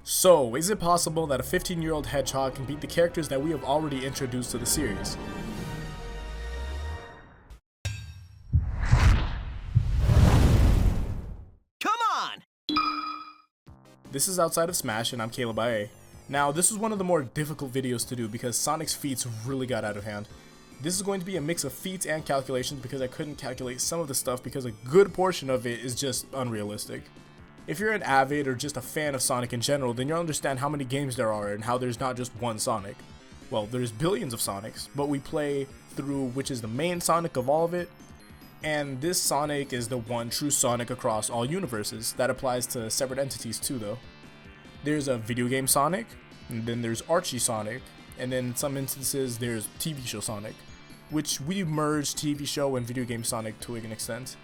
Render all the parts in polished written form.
So, is it possible that a 15-year-old Hedgehog can beat the characters that we have already introduced to the series? Come on! This is Outside of Smash, and I'm Kaleb I.A. Now, this is one of the more difficult videos to do because Sonic's feats really got out of hand. This is going to be a mix of feats and calculations because I couldn't calculate some of the stuff because a good portion of it is just unrealistic. If you're an avid or just a fan of Sonic in general, then you'll understand how many games there are and how there's not just one Sonic. Well, there's billions of Sonics, but we play through which is the main Sonic of all of it, and this Sonic is the one true Sonic across all universes. That applies to separate entities too though. There's a video game Sonic, and then there's Archie Sonic, and then in some instances there's TV show Sonic, which we merge TV show and video game Sonic to an extent.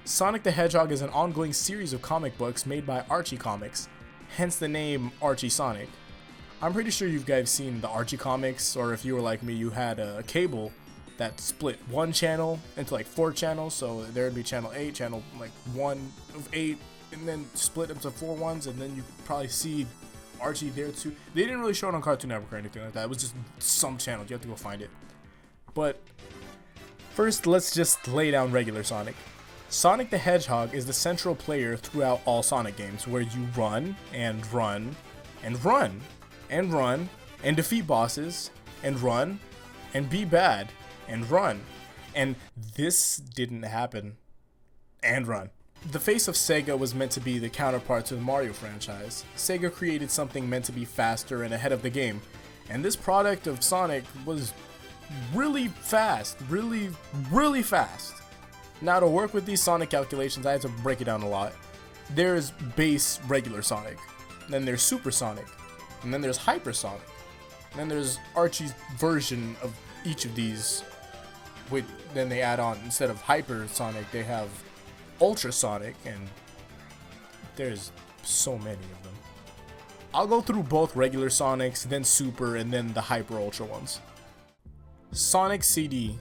Sonic the Hedgehog is an ongoing series of comic books made by Archie Comics, hence the name Archie Sonic. I'm pretty sure you guys seen the Archie comics, or if you were like me, you had a cable that split one channel into like 4 channels, so there would be channel 8, channel like 1 of 8, and then split into 4 ones, and then you probably see Archie there too. They didn't really show it on Cartoon Network or anything like that, it was just some channels, you have to go find it. But first, let's just lay down regular Sonic. Sonic the Hedgehog is the central player throughout all Sonic games, where you run and run and run and run and defeat bosses and run and be bad and run. And this didn't happen. And run. The face of Sega was meant to be the counterpart to the Mario franchise. Sega created something meant to be faster and ahead of the game, and this product of Sonic was really fast, really fast. Now, to work with these Sonic calculations, I had to break it down a lot. There's base regular Sonic, then there's Super Sonic, and then there's Hyper Sonic, and then there's Archie's version of each of these. Then they add on, instead of Hyper Sonic, they have Ultra Sonic, and there's so many of them. I'll go through both regular Sonics, then Super, and then the Hyper Ultra ones. Sonic CD.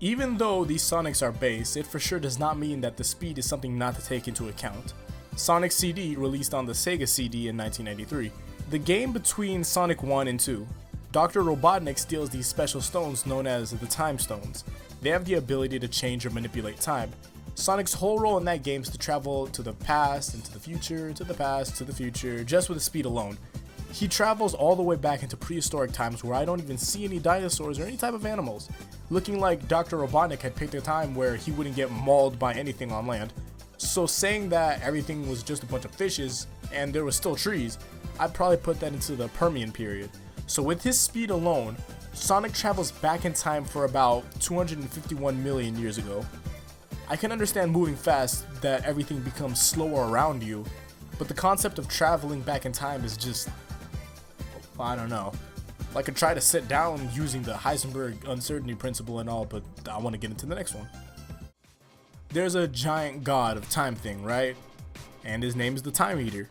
Even though these Sonics are base, it for sure does not mean that the speed is something not to take into account. Sonic CD released on the Sega CD in 1993. The game between Sonic 1 and 2. Dr. Robotnik steals these special stones known as the Time Stones. They have the ability to change or manipulate time. Sonic's whole role in that game is to travel to the past, into the future, to the past, to the future, just with the speed alone. He travels all the way back into prehistoric times where I don't even see any dinosaurs or any type of animals, looking like Dr. Robotnik had picked a time where he wouldn't get mauled by anything on land. So saying that everything was just a bunch of fishes and there was still trees, I'd probably put that into the Permian period. So with his speed alone, Sonic travels back in time for about 251 million years ago. I can understand moving fast that everything becomes slower around you, but the concept of traveling back in time is just, I don't know. I could try to sit down using the Heisenberg uncertainty principle and all, but I want to get into the next one. There's a giant god of time thing, right? And his name is the Time Eater.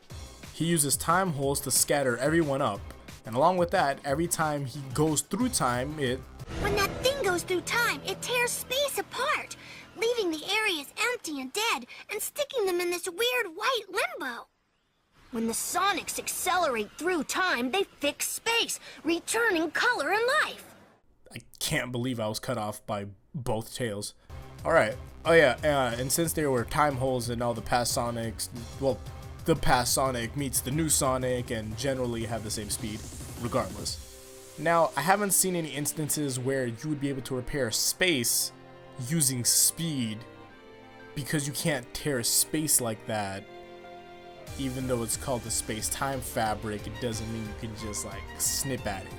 He uses time holes to scatter everyone up, and along with that, every time he goes through time, When that thing goes through time, it tears space apart, leaving the areas empty and dead, and sticking them in this weird white limbo. When the Sonics accelerate through time, they fix space, returning color and life. I can't believe I was cut off by both tails. Alright, oh yeah, and since there were time holes in all the past Sonics, well, the past Sonic meets the new Sonic and generally have the same speed, regardless. Now, I haven't seen any instances where you would be able to repair space using speed, because you can't tear space like that. Even though it's called the space-time fabric, it doesn't mean you can just like snip at it.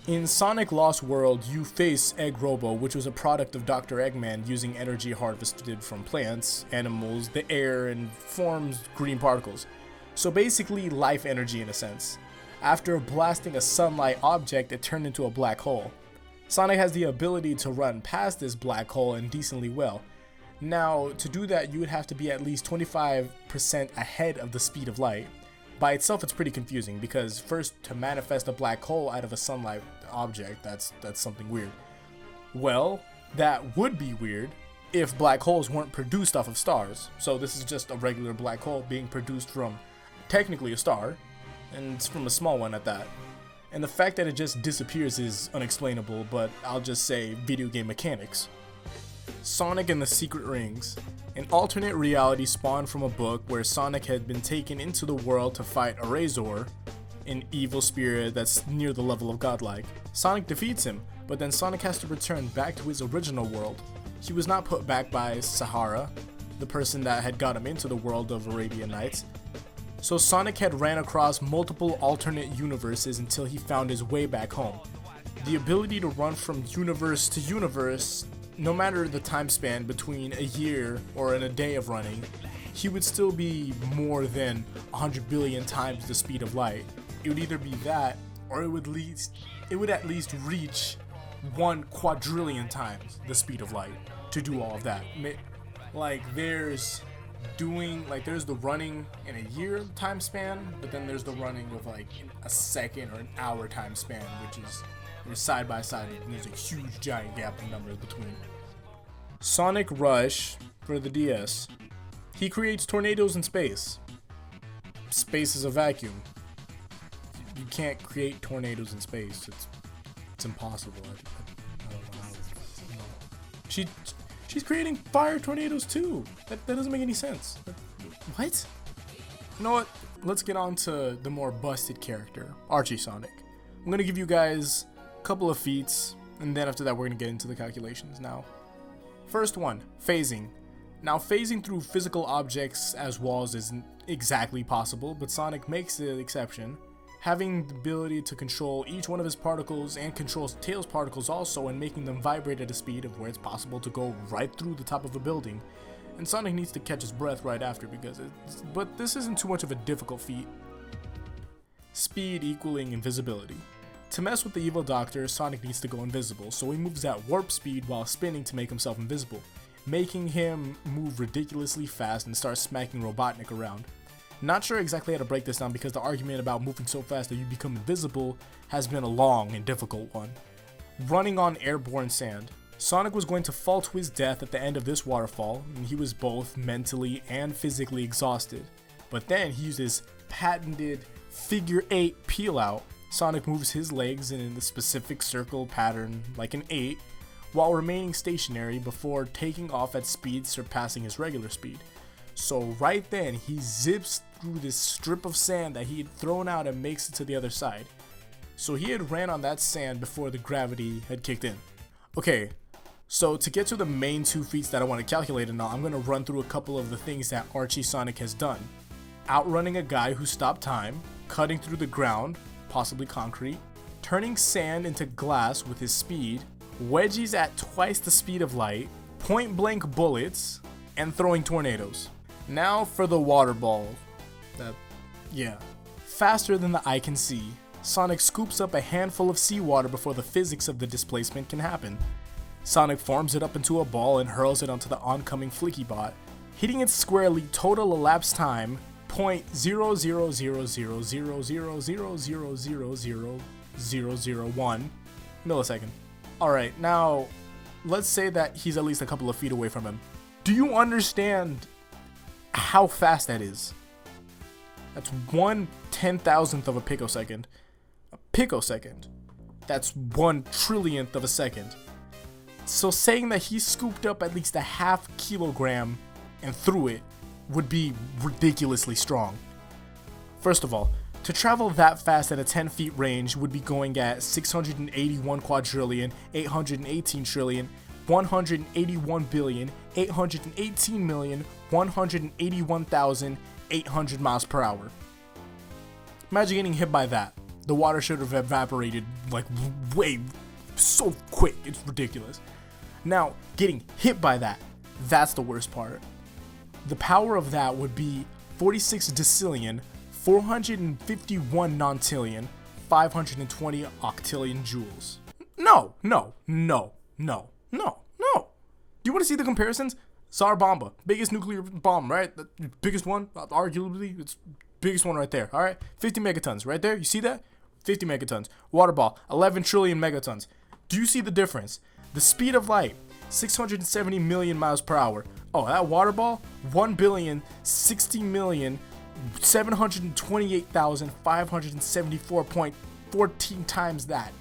In Sonic Lost World, you face Egg Robo, which was a product of Dr. Eggman using energy harvested from plants, animals, the air, and forms green particles. So basically life energy in a sense. After blasting a sunlight object, it turned into a black hole. Sonic has the ability to run past this black hole and decently well. Now, to do that, you would have to be at least 25% ahead of the speed of light. By itself, it's pretty confusing, because first, to manifest a black hole out of a sunlight object, that's something weird. Well, that would be weird, if black holes weren't produced off of stars. So this is just a regular black hole being produced from technically a star, and it's from a small one at that. And the fact that it just disappears is unexplainable, but I'll just say video game mechanics. Sonic and the Secret Rings. An alternate reality spawned from a book where Sonic had been taken into the world to fight Razor, an evil spirit that's near the level of godlike. Sonic defeats him, but then Sonic has to return back to his original world. He was not put back by Sahara, the person that had got him into the world of Arabian Nights. So Sonic had ran across multiple alternate universes until he found his way back home. The ability to run from universe to universe, no matter the time span between a year or in a day of running, he would still be more than 100 billion times the speed of light. It would either be that, or it would at least reach 1 quadrillion times the speed of light to do all of that. Like there's the running in a year time span, but then there's the running of like a second or an hour time span, which is side by side, and there's a huge giant gap in numbers between. Sonic Rush for the DS. He creates tornadoes in space. Space is a vacuum. You can't create tornadoes in space. It's impossible. I don't know how. She's creating fire tornadoes too. That doesn't make any sense. What? You know what? Let's get on to the more busted character, Archie Sonic. I'm gonna give you guys a couple of feats, and then after that we're gonna get into the calculations now. First one, phasing. Now phasing through physical objects as walls isn't exactly possible, but Sonic makes the exception. Having the ability to control each one of his particles and controls Tails' particles also, and making them vibrate at a speed of where it's possible to go right through the top of a building. And Sonic needs to catch his breath right after but this isn't too much of a difficult feat. Speed equaling invisibility. To mess with the evil doctor, Sonic needs to go invisible, so he moves at warp speed while spinning to make himself invisible, making him move ridiculously fast and start smacking Robotnik around. Not sure exactly how to break this down because the argument about moving so fast that you become invisible has been a long and difficult one. Running on airborne sand. Sonic was going to fall to his death at the end of this waterfall, and he was both mentally and physically exhausted. But then he used his patented figure 8 peel out. Sonic moves his legs in the specific circle pattern like an 8 while remaining stationary before taking off at speeds surpassing his regular speed. So right then he zips through this strip of sand that he had thrown out and makes it to the other side. So he had ran on that sand before the gravity had kicked in. Okay, so to get to the main 2 feats that I want to calculate and all, I'm going to run through a couple of the things that Archie Sonic has done. Outrunning a guy who stopped time, cutting through the ground, possibly concrete, turning sand into glass with his speed, wedgies at twice the speed of light, point blank bullets, and throwing tornadoes. Now for the water ball. Faster than the eye can see, Sonic scoops up a handful of seawater before the physics of the displacement can happen. Sonic forms it up into a ball and hurls it onto the oncoming Flicky bot, hitting it squarely. Total elapsed time 0.0000000000001 millisecond. Alright, now let's say that he's at least a couple of feet away from him. Do you understand how fast that is? That's 1/10,000th of a picosecond. A picosecond. That's 1/trillionth of a second. So saying that he scooped up at least a half kilogram and threw it would be ridiculously strong. First of all, to travel that fast at a 10 feet range would be going at 681 quadrillion, 818 trillion, 181 billion, 818 million, 181,800 miles per hour. Imagine getting hit by that. The water should have evaporated like way so quick. It's ridiculous. Now, getting hit by that, that's the worst part. The power of that would be 46 decillion, 451 nontillion, 520 octillion joules. No. Do you want to see the comparisons? Tsar Bomba, biggest nuclear bomb, right? The biggest one, arguably, it's biggest one right there, all right? 50 megatons, right there, you see that? 50 megatons. Water ball, 11 trillion megatons. Do you see the difference? The speed of light, 670 million miles per hour. Oh, that water ball, 1,060,728,574.14 times that.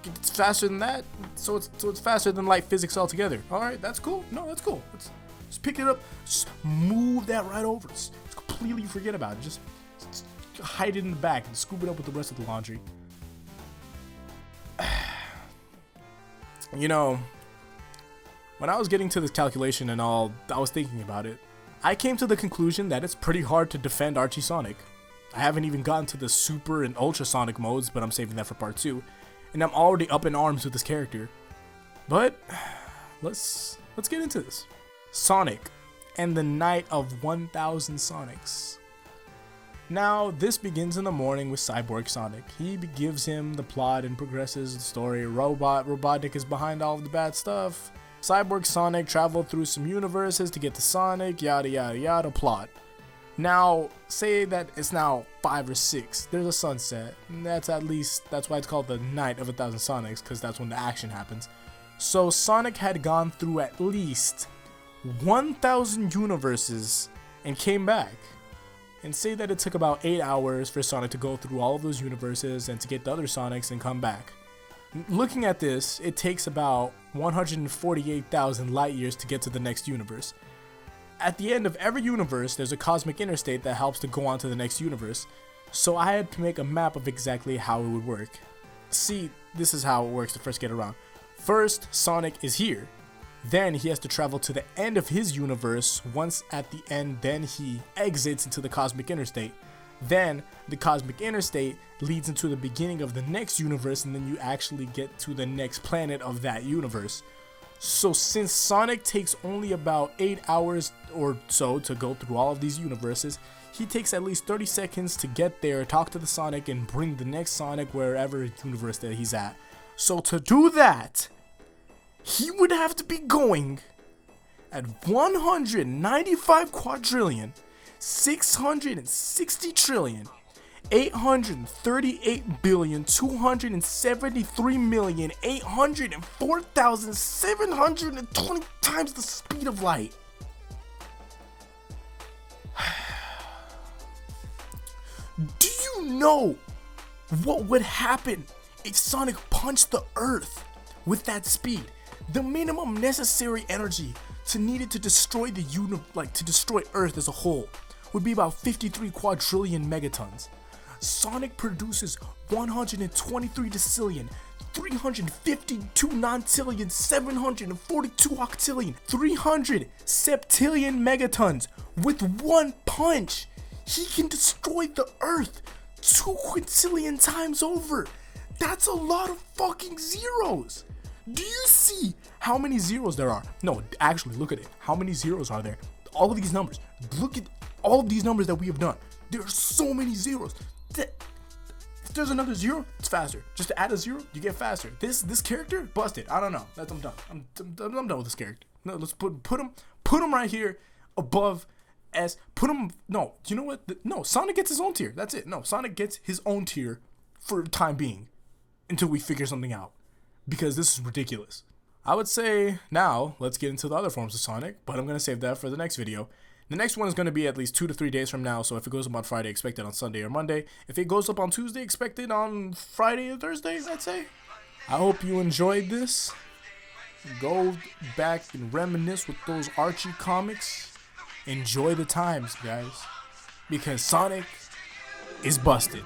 It's faster than that, so it's faster than light physics altogether. All right, that's cool. No, that's cool. Let's just pick it up, just move that right over. Just completely forget about it. Just hide it in the back and scoop it up with the rest of the laundry. You know, when I was getting to this calculation and all, I was thinking about it. I came to the conclusion that it's pretty hard to defend Archie Sonic. I haven't even gotten to the super and ultrasonic modes, but I'm saving that for part 2. And I'm already up in arms with this character. But let's get into this. Sonic and the Night of 1000 Sonics. Now, this begins in the morning with Cyborg Sonic. He gives him the plot and progresses the story. Robotnik is behind all of the bad stuff. Cyborg Sonic traveled through some universes to get to Sonic, yada yada yada, plot. Now, say that it's now 5 or 6. There's a sunset. And that's why it's called the Night of 1000 Sonics, because that's when the action happens. So Sonic had gone through at least 1000 universes and came back. And say that it took about 8 hours for Sonic to go through all of those universes and to get the other Sonics and come back. Looking at this, it takes about 148,000 light years to get to the next universe. At the end of every universe, there's a cosmic interstate that helps to go on to the next universe. So I had to make a map of exactly how it would work. See, this is how it works to first get around. First, Sonic is here. Then he has to travel to the end of his universe. Once at the end, then he exits into the cosmic interstate. Then the cosmic interstate leads into the beginning of the next universe, and then you actually get to the next planet of that universe. So since Sonic takes only about 8 hours or so to go through all of these universes, he takes at least 30 seconds to get there, talk to the Sonic, and bring the next Sonic wherever universe that he's at. So to do that, he would have to be going at 195 quadrillion, 660 trillion, 838,273,804,720 times the speed of light. Do you know what would happen if Sonic punched the Earth with that speed? The minimum necessary energy needed to destroy to destroy Earth as a whole would be about 53 quadrillion megatons. Sonic produces 123 decillion, 352 nontillion, 742 octillion, 300 septillion megatons. With one punch, he can destroy the Earth 2 quintillion times over. That's a lot of fucking zeros. Do you see how many zeros there are? No, actually, look at it. How many zeros are there? All of these numbers. Look at all of these numbers that we have done. There are so many zeros. If there's another zero, it's faster. Just to add a zero, you get faster. This character, busted. I don't know. I'm done. I'm done with this character. No, let's put him right here above S. Put him. No, you know what? No, Sonic gets his own tier. That's it. No, Sonic gets his own tier for the time being until we figure something out. Because this is ridiculous. I would say now let's get into the other forms of Sonic, but I'm going to save that for the next video. The next one is going to be at least 2 to 3 days from now, so if it goes up on Friday, expect it on Sunday or Monday. If it goes up on Tuesday, expect it on Friday or Thursday, I'd say. I hope you enjoyed this. Go back and reminisce with those Archie comics. Enjoy the times, guys, because Sonic is busted.